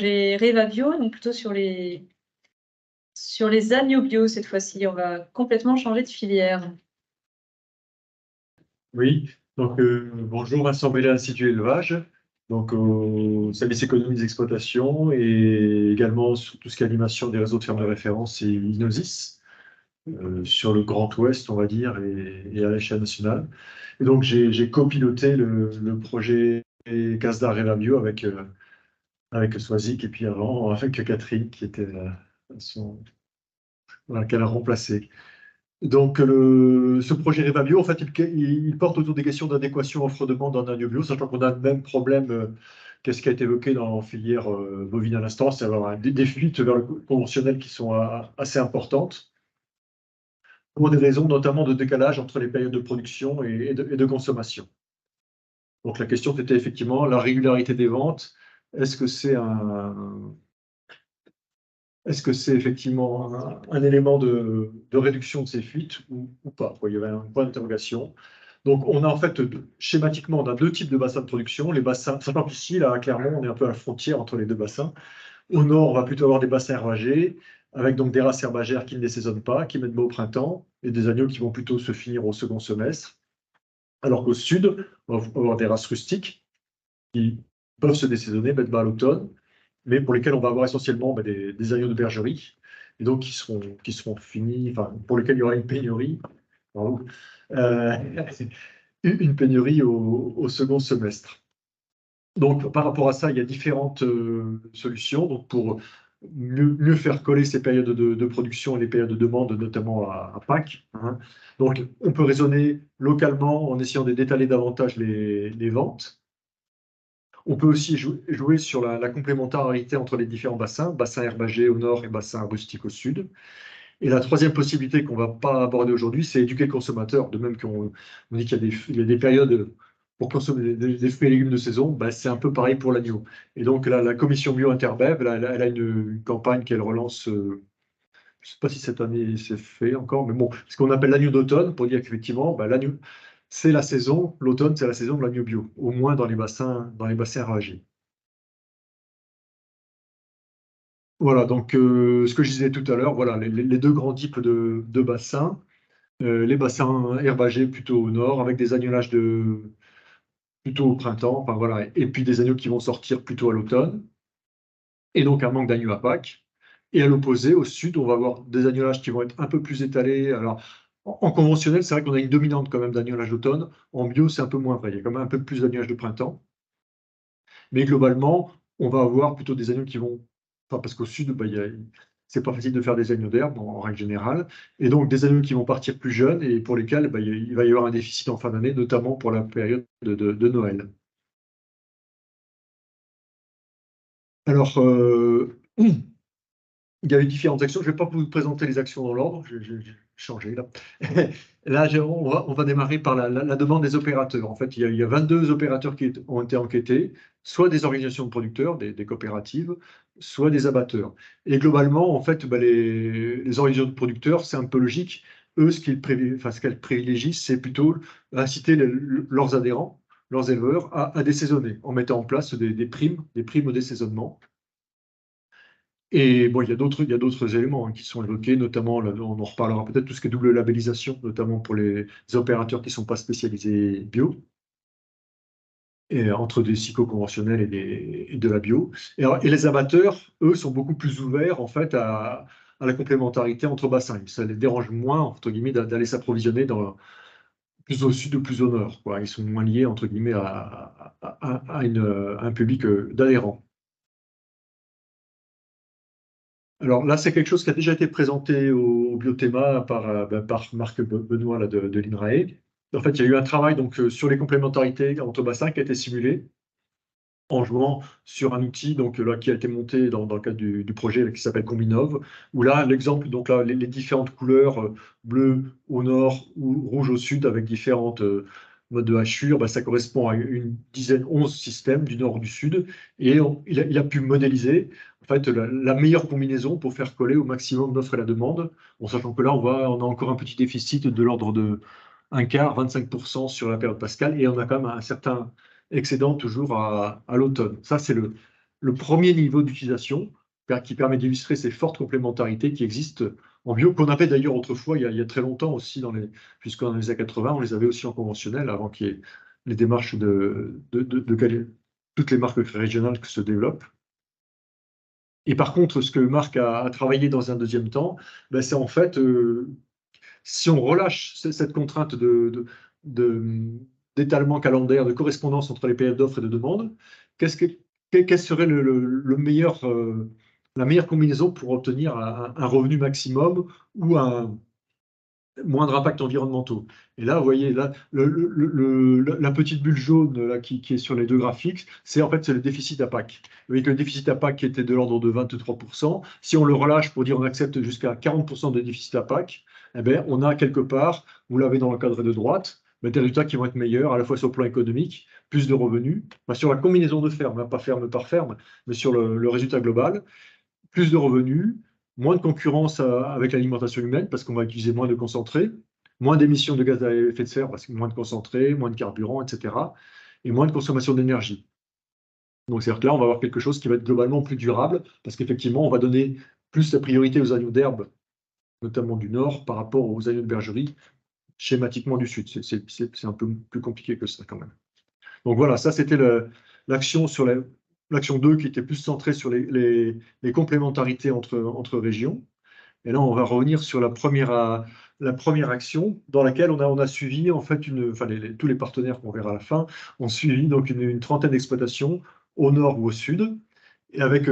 Reva Bio, donc plutôt sur les agneaux bio cette fois-ci. On va complètement changer de filière. Oui, donc bonjour, Vincent Bellet, Institut Élevage, donc au service économie des exploitations et également sur tout ce qui est animation des réseaux de fermes de référence et Inosis, sur le Grand Ouest, on va dire, et à l'échelle nationale. Et donc j'ai copiloté le projet Casdar Reva Bio avec Swazik et puis avant avec Catherine qui était voilà, qu'elle a remplacé. Donc, ce projet Reva Bio, en fait, il porte autour des questions d'adéquation offre-demande en agneau bio, sachant qu'on a le même problème qu'est-ce qui a été évoqué dans la filière bovine à l'instant, c'est-à-dire des fuites vers le conventionnel qui sont assez importantes, pour des raisons notamment de décalage entre les périodes de production et de consommation. Donc, la question était effectivement la régularité des ventes. Est-ce que c'est effectivement un élément de réduction de ces fuites ou pas, quoi. Il y avait un point d'interrogation. Donc, on a en fait, schématiquement, on a deux types de bassins de production. Les bassins, sachant qu'ici, là, à Clermont, on est un peu à la frontière entre les deux bassins. Au nord, on va plutôt avoir des bassins herbagés, avec donc des races herbagères qui ne désaisonnent pas, qui mettent bas au printemps, et des agneaux qui vont plutôt se finir au second semestre. Alors qu'au sud, on va avoir des races rustiques qui peuvent se désaisonner, mettre bas à l'automne, mais pour lesquels on va avoir essentiellement des agneaux de bergerie, et donc qui seront finis, enfin, pour lesquels il y aura une pénurie, pardon, euh, une pénurie au second semestre. Donc, par rapport à ça, il y a différentes solutions. Donc, pour mieux faire coller ces périodes de production et les périodes de demande, notamment à Pâques, hein. Donc, on peut raisonner localement en essayant d'étaler davantage les ventes. On peut aussi jouer sur la complémentarité entre les différents bassins, bassin herbagé au nord et bassin rustique au sud. Et la troisième possibilité qu'on ne va pas aborder aujourd'hui, c'est éduquer le consommateur. De même qu'on dit qu'il y a des périodes pour consommer des fruits et légumes de saison, bah, c'est un peu pareil pour l'agneau. Et donc là, la commission bio Interbev, elle a une campagne qu'elle relance, je ne sais pas si cette année c'est fait encore, mais bon, ce qu'on appelle l'agneau d'automne, pour dire qu'effectivement, bah, l'agneau, c'est la saison, l'automne, c'est la saison de l'agneau bio, au moins dans les bassins ravagés. Voilà, donc ce que je disais tout à l'heure, voilà, les deux grands types de bassins. Les bassins herbagés plutôt au nord, avec des agnelages plutôt au printemps, enfin voilà, et puis des agneaux qui vont sortir plutôt à l'automne, et donc un manque d'agneaux à Pâques. Et à l'opposé, au sud, on va avoir des agnelages qui vont être un peu plus étalés. Alors, en conventionnel, c'est vrai qu'on a une dominante quand même d'agnelage d'automne. En bio, c'est un peu moins vrai. Il y a quand même un peu plus d'agnelage de printemps. Mais globalement, on va avoir plutôt des agneaux qui vont. Enfin, parce qu'au sud, bah, c'est pas facile de faire des agneaux d'herbe en règle générale. Et donc, des agneaux qui vont partir plus jeunes et pour lesquels bah, il va y avoir un déficit en fin d'année, notamment pour la période de Noël. Alors, il y a eu différentes actions. Je ne vais pas vous présenter les actions dans l'ordre, j'ai changé là. Là, on va démarrer par la demande des opérateurs. En fait, il y a 22 opérateurs qui ont été enquêtés, soit des organisations de producteurs, des coopératives, soit des abatteurs. Et globalement, en fait, bah, les organisations de producteurs, c'est un peu logique. Eux, ce qu'elles privilégient, c'est plutôt inciter leurs adhérents, leurs éleveurs, à désaisonner, en mettant en place des primes au désaisonnement. Et bon, il y a d'autres éléments qui sont évoqués, notamment, là, on en reparlera peut-être, tout ce qui est double labellisation, notamment pour les opérateurs qui ne sont pas spécialisés bio, et entre des psycho-conventionnels et de la bio. Et les amateurs, eux, sont beaucoup plus ouverts en fait à la complémentarité entre bassins. Ça les dérange moins, entre guillemets, d'aller s'approvisionner plus au sud ou plus au nord, quoi. Ils sont moins liés, entre guillemets, à un public d'adhérents. Alors là, c'est quelque chose qui a déjà été présenté au Biothéma par Marc Benoît là, de l'INRAE. En fait, il y a eu un travail donc, sur les complémentarités entre bassins qui a été simulé en jouant sur un outil donc, là, qui a été monté dans le cadre du projet là, qui s'appelle Combinov, où là, l'exemple, donc là, les différentes couleurs, bleu au nord ou rouge au sud, avec différentes modes de hachure, bah, ça correspond à une dizaine, 11 systèmes du nord au du sud, et il a pu modéliser en fait, la meilleure combinaison pour faire coller au maximum l'offre et la demande, en sachant que là, on a encore un petit déficit de l'ordre de un quart, 25% sur la période pascale, et on a quand même un certain excédent toujours à l'automne. Ça, c'est le premier niveau d'utilisation qui permet d'illustrer ces fortes complémentarités qui existent en bio, qu'on avait d'ailleurs autrefois, il y a très longtemps aussi, puisque dans les années 80, on les avait aussi en conventionnel, avant qu'il y ait les démarches de toutes les marques régionales qui se développent. Et par contre, ce que Marc a travaillé dans un deuxième temps, ben, c'est en fait, si on relâche cette contrainte d'étalement calendaire, de correspondance entre les périodes d'offres et de demande, quelle serait la meilleure combinaison pour obtenir un revenu maximum ou un moindre impact environnementaux. Et là, vous voyez, là, la petite bulle jaune là, qui est sur les deux graphiques, c'est en fait le déficit APAC. Vous voyez que le déficit APAC qui était de l'ordre de 23%, si on le relâche pour dire on accepte jusqu'à 40% de déficit APAC, eh bien, on a quelque part, vous l'avez dans le cadre de droite, des résultats qui vont être meilleurs, à la fois sur le plan économique, plus de revenus, sur la combinaison de fermes, hein, pas ferme par ferme, mais sur le résultat global, plus de revenus, moins de concurrence avec l'alimentation humaine parce qu'on va utiliser moins de concentrés, moins d'émissions de gaz à effet de serre parce que moins de concentrés, moins de carburant, etc. et moins de consommation d'énergie. Donc c'est-à-dire que là, on va avoir quelque chose qui va être globalement plus durable parce qu'effectivement, on va donner plus la priorité aux agneaux d'herbe, notamment du nord, par rapport aux agneaux de bergerie, schématiquement du sud. C'est un peu plus compliqué que ça quand même. Donc voilà, ça c'était l'action sur l'action 2 qui était plus centrée sur les complémentarités entre régions. Et là, on va revenir sur la première action dans laquelle on a suivi, en fait, tous les partenaires qu'on verra à la fin, ont suivi donc une trentaine d'exploitations au nord ou au sud, et avec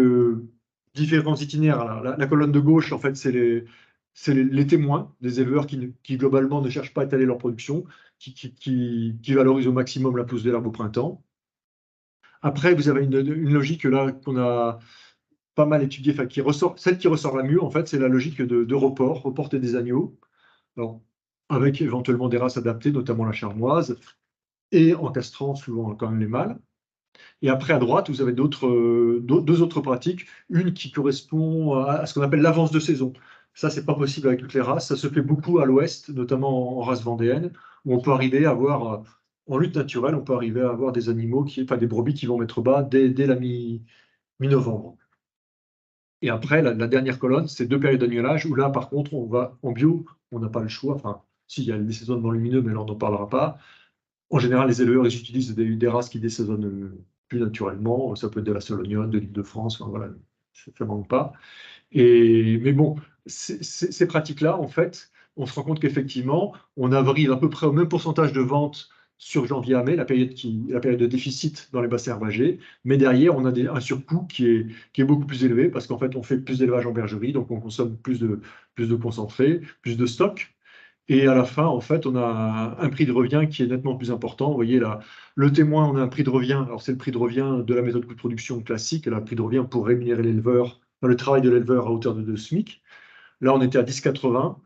différents itinéraires. Alors, la colonne de gauche, en fait, c'est les témoins des éleveurs qui globalement ne cherchent pas à étaler leur production, qui valorisent au maximum la pousse de l'herbe au printemps. Après, vous avez une logique là qu'on a pas mal étudiée, enfin, celle qui ressort la mieux, en fait, c'est la logique de reporter des agneaux, alors, avec éventuellement des races adaptées, notamment la charmoise, et en castrant souvent quand même les mâles. Et après, à droite, vous avez deux autres pratiques. Une qui correspond à ce qu'on appelle l'avance de saison. Ça, c'est pas possible avec toutes les races. Ça se fait beaucoup à l'ouest, notamment en race vendéenne, où on peut arriver à avoir, en lutte naturelle, on peut arriver à avoir des animaux, des brebis qui vont mettre bas dès la mi-novembre. Et après, la dernière colonne, c'est 2 périodes d'agnelage, où là, par contre, on va en bio, on n'a pas le choix. Enfin, s'il y a le désaisonnement lumineux, mais là, on n'en parlera pas. En général, les éleveurs, ils utilisent des races qui désaisonnent plus naturellement. Ça peut être de la Solognone, de l'Île-de-France, enfin, voilà, ça ne manque pas. Mais bon, ces pratiques-là, en fait, on se rend compte qu'effectivement, on arrive à peu près au même pourcentage de ventes sur janvier à mai, la période de déficit dans les bassins herbagés, mais derrière, on a un surcoût qui est beaucoup plus élevé parce qu'en fait, on fait plus d'élevage en bergerie, donc on consomme plus de concentré, plus de stock. Et à la fin, en fait, on a un prix de revient qui est nettement plus important. Vous voyez là, le témoin, on a un prix de revient. Alors, c'est le prix de revient de la méthode coût de production classique, le prix de revient pour rémunérer l'éleveur, le travail de l'éleveur à hauteur de 2 SMIC. Là, on était à 10,80,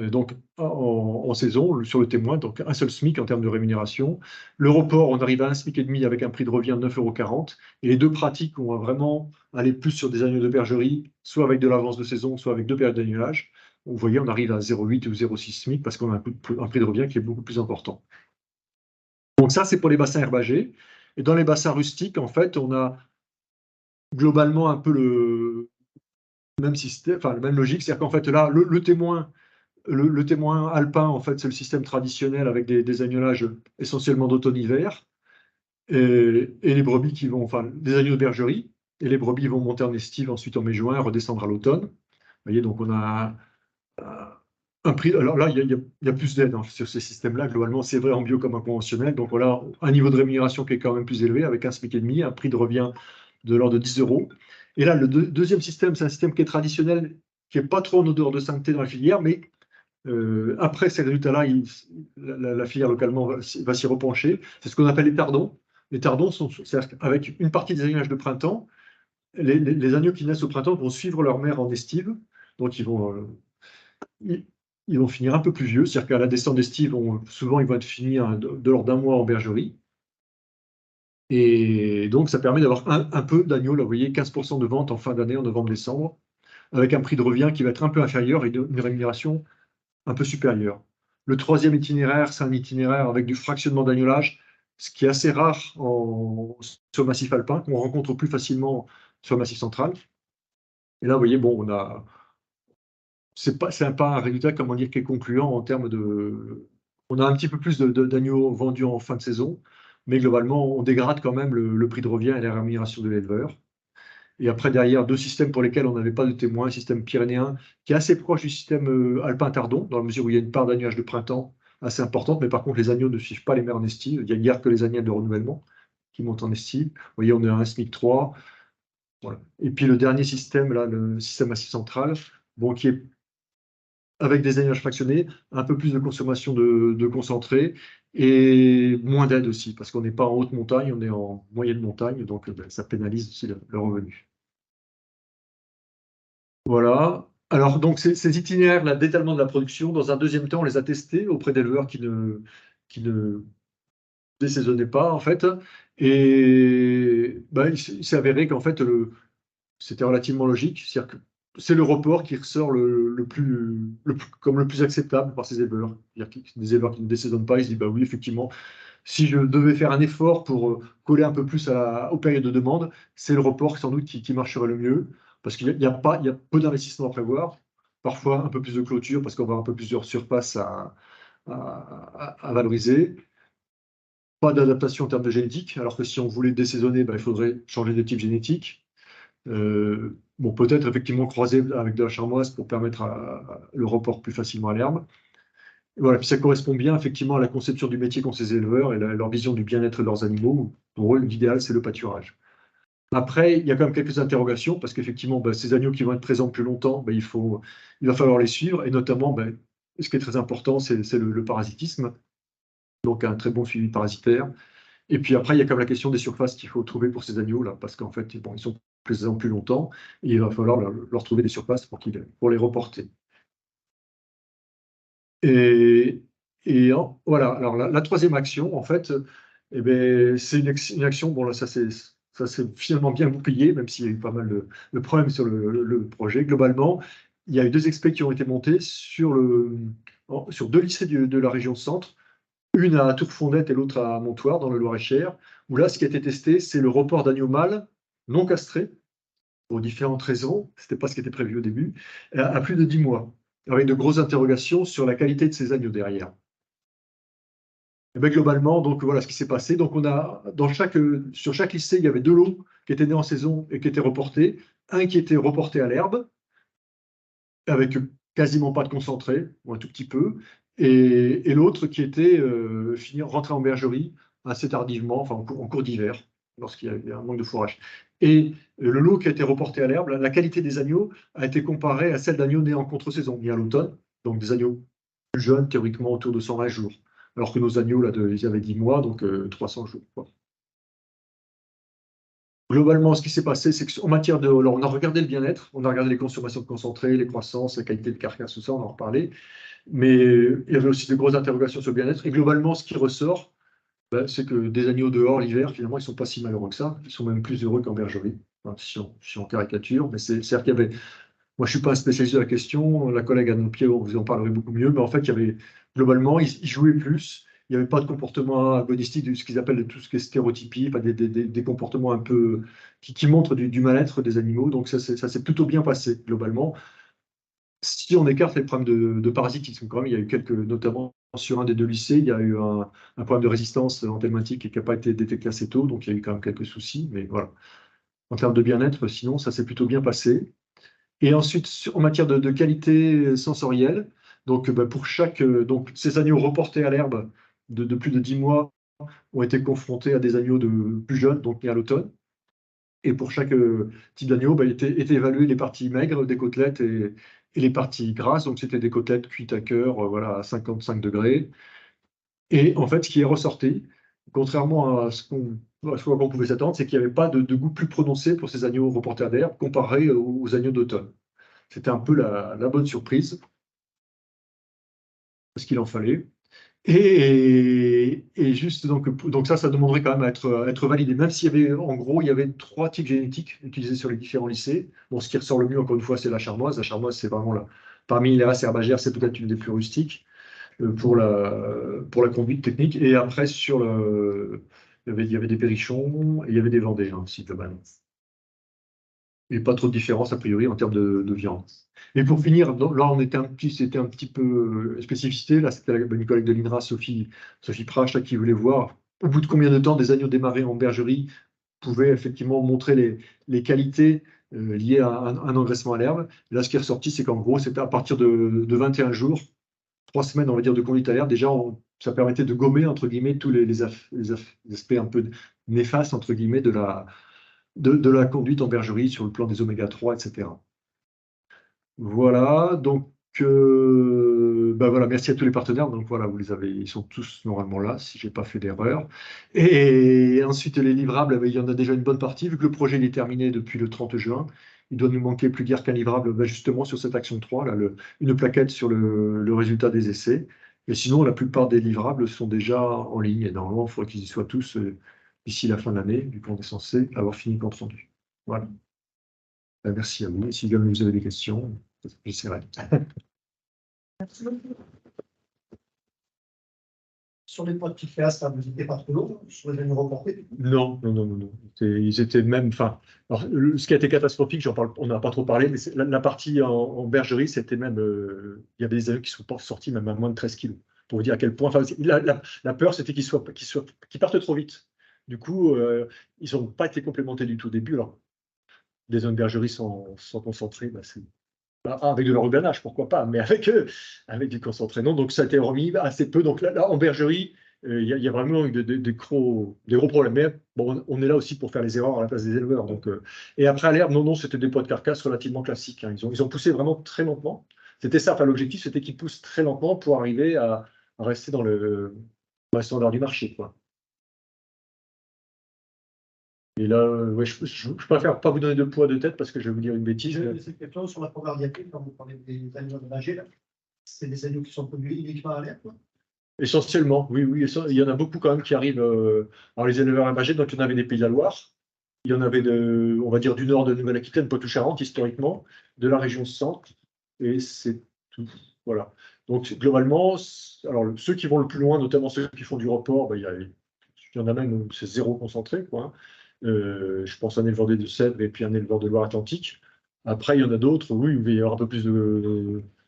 donc en saison, sur le témoin, donc un seul SMIC en termes de rémunération. Le report, on arrive à 1,5 SMIC avec un prix de revient de 9,40 €. Et les deux pratiques, on va vraiment aller plus sur des agneaux de bergerie, soit avec de l'avance de saison, soit avec 2 périodes d'agnelage. Vous voyez, on arrive à 0,8 ou 0,6 SMIC parce qu'on a un prix de revient qui est beaucoup plus important. Donc ça, c'est pour les bassins herbagés. Et dans les bassins rustiques, en fait, on a globalement un peu le même système, enfin la même logique. C'est-à-dire qu'en fait, là, le témoin alpin, en fait, c'est le système traditionnel avec des agnelages essentiellement d'automne-hiver. Et les brebis qui vont, enfin, des agneaux de bergerie. Et les brebis vont monter en estive, ensuite en mai-juin, redescendre à l'automne. Vous voyez, donc on a un prix. Alors là, il y a plus d'aide sur ces systèmes-là. Globalement, c'est vrai en bio comme en conventionnel. Donc voilà, un niveau de rémunération qui est quand même plus élevé, avec 1,5 SMIC, un prix de revient de l'ordre de 10 €. Et là, le deuxième système, c'est un système qui est traditionnel, qui n'est pas trop en odeur de sainteté dans la filière, mais après ces résultats-là, la filière localement va s'y repencher. C'est ce qu'on appelle les tardons. Les tardons sont, avec une partie des agneaux de printemps, les agneaux qui naissent au printemps vont suivre leur mère en estive. Donc ils vont finir un peu plus vieux. C'est-à-dire qu'à la descente d'estive, souvent ils vont être finis de l'ordre d'un mois en bergerie. Et donc ça permet d'avoir un peu d'agneaux. Là, vous voyez, 15% de vente en fin d'année, en novembre-décembre, avec un prix de revient qui va être un peu inférieur et une rémunération un peu supérieure. Le troisième itinéraire, c'est un itinéraire avec du fractionnement d'agnelage, ce qui est assez rare sur le massif alpin, qu'on rencontre plus facilement sur le Massif central. Et là, vous voyez, bon, c'est pas un résultat, comment dire, qui est concluant en termes de. On a un petit peu plus d'agneaux vendus en fin de saison, mais globalement, on dégrade quand même le prix de revient et la rémunération de l'éleveur. Et après, derrière, deux systèmes pour lesquels on n'avait pas de témoins, un système pyrénéen qui est assez proche du système alpin-tardon, dans la mesure où il y a une part d'agnage de printemps assez importante, mais par contre, les agneaux ne suivent pas les mères en estive. Il y a guère que les agnelles de renouvellement qui montent en estive. Vous voyez, on est à un SMIC 3. Voilà. Et puis le dernier système, là, le système Massif central, bon, qui est avec des agnages fractionnés, un peu plus de consommation de concentré et moins d'aide aussi, parce qu'on n'est pas en haute montagne, on est en moyenne montagne, donc ben, ça pénalise aussi le revenu. Voilà. Alors, donc, ces itinéraires-là d'étalement de la production, dans un deuxième temps, on les a testés auprès d'éleveurs qui ne désaisonnaient pas, en fait. Et ben, il s'est avéré qu'en fait, c'était relativement logique. C'est-à-dire que c'est le report qui ressort comme le plus acceptable par ces éleveurs. C'est-à-dire que des éleveurs qui ne désaisonnent pas, ils se disent, bah oui, effectivement, si je devais faire un effort pour coller un peu plus aux périodes de demande, c'est le report sans doute qui marcherait le mieux, parce qu'il y a peu d'investissement à prévoir, parfois un peu plus de clôture, parce qu'on va avoir un peu plus de surface à valoriser, pas d'adaptation en termes de génétique, alors que si on voulait désaisonner, ben, il faudrait changer de type génétique. Bon, peut-être effectivement croiser avec de la charmoise pour permettre le report plus facilement à l'herbe. Voilà, puis ça correspond bien effectivement à la conception du métier qu'ont ces éleveurs et leur vision du bien-être de leurs animaux. Pour eux, l'idéal, c'est le pâturage. Après, il y a quand même quelques interrogations parce qu'effectivement, ben, ces agneaux qui vont être présents plus longtemps, ben, il va falloir les suivre et notamment, ben, ce qui est très important, c'est le parasitisme, donc un très bon suivi parasitaire. Et puis après, il y a quand même la question des surfaces qu'il faut trouver pour ces agneaux-là parce qu'en fait, bon, ils sont présents plus longtemps et il va falloir leur trouver des surfaces pour les reporter. Et, voilà, alors la troisième action, en fait, eh ben, c'est une action, bon là, ça s'est finalement bien goupillé, même s'il y a eu pas mal de problèmes sur le projet. Globalement, il y a eu deux experts qui ont été montés sur deux lycées de la région centre, une à Tourfondette et l'autre à Montoire, dans le Loir-et-Cher, où là, ce qui a été testé, c'est le report d'agneaux mâles non castrés, pour différentes raisons, ce n'était pas ce qui était prévu au début, à plus de 10 mois, avec de grosses interrogations sur la qualité de ces agneaux derrière. Et bien, globalement, donc voilà ce qui s'est passé. Donc on a sur chaque lycée, il y avait deux lots qui étaient nés en saison et qui étaient reportés. Un qui était reporté à l'herbe, avec quasiment pas de concentré, ou un tout petit peu, et l'autre qui était rentré en bergerie assez tardivement, enfin en cours d'hiver, lorsqu'il y avait un manque de fourrage. Et le lot qui a été reporté à l'herbe, la qualité des agneaux a été comparée à celle d'agneaux nés en contre-saison, nés à l'automne, donc des agneaux plus jeunes, théoriquement autour de 120 jours, alors que nos agneaux, là, ils avaient 10 mois, donc 300 jours. Quoi. Globalement, ce qui s'est passé, c'est qu'en matière de. Alors, on a regardé le bien-être, on a regardé les consommations de concentré, les croissances, la qualité de carcasse, tout ça, on en reparlait. Mais il y avait aussi de grosses interrogations sur le bien-être. Et globalement, ce qui ressort, ben, c'est que des agneaux dehors l'hiver, finalement, ils ne sont pas si malheureux que ça. Ils sont même plus heureux qu'en bergerie. Enfin, si on caricature, mais c'est-à-dire qu'il y avait. Moi, je ne suis pas un spécialiste de la question. La collègue Anne Pied, vous en parlerez beaucoup mieux. Mais en fait, il y avait. Globalement, ils jouaient plus. Il n'y avait pas de comportement agonistique, de ce qu'ils appellent tout ce qui est stéréotypie, enfin, des comportements un peu qui montrent du mal-être des animaux. Donc ça s'est plutôt bien passé, globalement. Si on écarte les problèmes de parasitisme, quand même, il y a eu notamment sur un des deux lycées, il y a eu un problème de résistance anthelmintique qui n'a pas été détecté assez tôt, donc il y a eu quand même quelques soucis, mais voilà. En termes de bien-être, sinon, ça s'est plutôt bien passé. Et ensuite, en matière de qualité sensorielle, donc bah, donc ces agneaux reportés à l'herbe de plus de 10 mois ont été confrontés à des agneaux plus jeunes, donc nés à l'automne. Et pour chaque type d'agneau, bah, étaient évaluées les parties maigres des côtelettes et les parties grasses. Donc, c'était des côtelettes cuites à cœur, voilà, à 55 degrés. Et en fait, ce qui est ressorti, contrairement à ce qu'on pouvait s'attendre, c'est qu'il n'y avait pas de goût plus prononcé pour ces agneaux reporters d'herbe comparé aux agneaux d'automne. C'était un peu la bonne surprise, parce qu'il en fallait. Et juste, donc ça demanderait quand même à être validé. Même s'il y avait, en gros, il y avait 3 types génétiques utilisés sur les différents lycées. Bon, ce qui ressort le mieux, encore une fois, c'est la charmoise. La charmoise, c'est vraiment parmi les races herbagères, c'est peut-être une des plus rustiques pour la conduite technique. Et après, il y avait des Périchons et il y avait des Vendées, hein, aussi, globalement. Et pas trop de différence, a priori, en termes de viande. Et pour finir, là, c'était un petit peu spécificité. Là, c'était une collègue de l'INRA, Sophie Prache, là, qui voulait voir au bout de combien de temps des agneaux démarrés en bergerie pouvaient effectivement montrer les qualités liées à un engraissement à l'herbe. Là, ce qui est ressorti, c'est qu'en gros, c'était à partir de 21 jours, 3 semaines, on va dire, de conduite à l'herbe. Déjà, ça permettait de gommer, entre guillemets, tous les aspects un peu néfastes, entre guillemets, de la conduite en bergerie sur le plan des oméga 3, etc. Voilà, donc voilà, merci à tous les partenaires. Donc voilà, vous les avez, ils sont tous normalement là, si j'ai pas fait d'erreur. Et ensuite, les livrables, il y en a déjà une bonne partie, vu que le projet il est terminé depuis le 30 juin. Il doit nous manquer plus guère qu'un livrable, justement sur cette action 3, là, une plaquette sur le résultat des essais. Et sinon, la plupart des livrables sont déjà en ligne. Et normalement, il faudrait qu'ils y soient tous d'ici la fin de l'année, vu qu'on est censé avoir fini le compte rendu. Voilà. Merci à vous. Et si jamais vous avez des questions, j'essaierai. Sur les points de petite classe, vous n'étiez pas trop long sur les agneaux reportés? Non. Ils étaient même. Enfin, alors, ce qui a été catastrophique, on n'a pas trop parlé, mais la partie en bergerie, c'était même. Il y avait des agneaux qui sont sortis même à moins de 13 kilos. Pour vous dire à quel point. Enfin, la peur, c'était qu'ils partent trop vite. Du coup, ils n'ont pas été complémentés du tout au début. Alors, des zones bergerie sans concentré, avec de l'enrubanage, pourquoi pas, mais avec du concentré. Non, donc ça a été remis assez peu. Donc là en bergerie, il y a vraiment eu des gros problèmes. Mais bon, on est là aussi pour faire les erreurs à la place des éleveurs. Donc, et après à l'herbe, non, c'était des poids de carcasse relativement classiques. Hein. Ils ont poussé vraiment très lentement. C'était ça, enfin, l'objectif, c'était qu'ils poussent très lentement pour arriver à rester dans le standard du marché, quoi. Et là, ouais, je préfère pas vous donner de poids de tête parce que je vais vous dire une bêtise. Cette question sur la première diapo, quand vous parlez des agneaux endommagés, là, c'est des agneaux qui sont produits uniquement à l'herbe, quoi. Essentiellement, oui, il y en a beaucoup quand même qui arrivent. Alors les éleveurs imagés, donc il y en avait des Pays de la Loire, il y en avait on va dire du nord de Nouvelle-Aquitaine, Poitou-Charentes historiquement, de la région centre, et c'est tout. Voilà. Donc globalement, alors ceux qui vont le plus loin, notamment ceux qui font du report, il y en a même où c'est zéro concentré, quoi. Je pense à un éleveur des Deux-Sèvres et puis un éleveur de Loire-Atlantique. Après, il y en a d'autres, oui, où il va y avoir un peu plus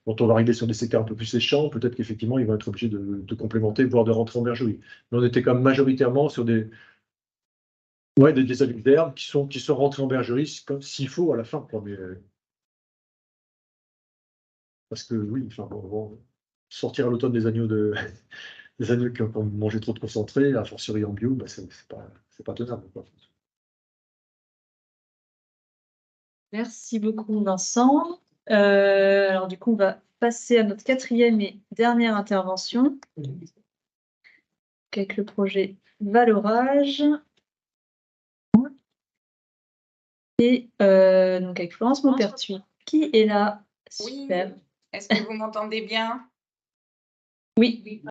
quand on va arriver sur des secteurs un peu plus séchants, peut-être qu'effectivement, ils vont être obligés de complémenter, voire de rentrer en bergerie. Mais on était quand même majoritairement sur des adultes d'herbe qui sont rentrés en bergerie s'il faut à la fin, quoi. Mais, parce que oui, enfin, bon, sortir à l'automne des agneaux des agneaux qui ont mangé trop de concentré, a fortiori en bio, c'est pas tenable, quoi. Merci beaucoup, Vincent. Alors, du coup, on va passer à notre 4e et dernière intervention avec le projet Valorage. Et donc, avec Florence Maupertuis, qui est là. Super. Oui. Est-ce que vous m'entendez bien? Oui.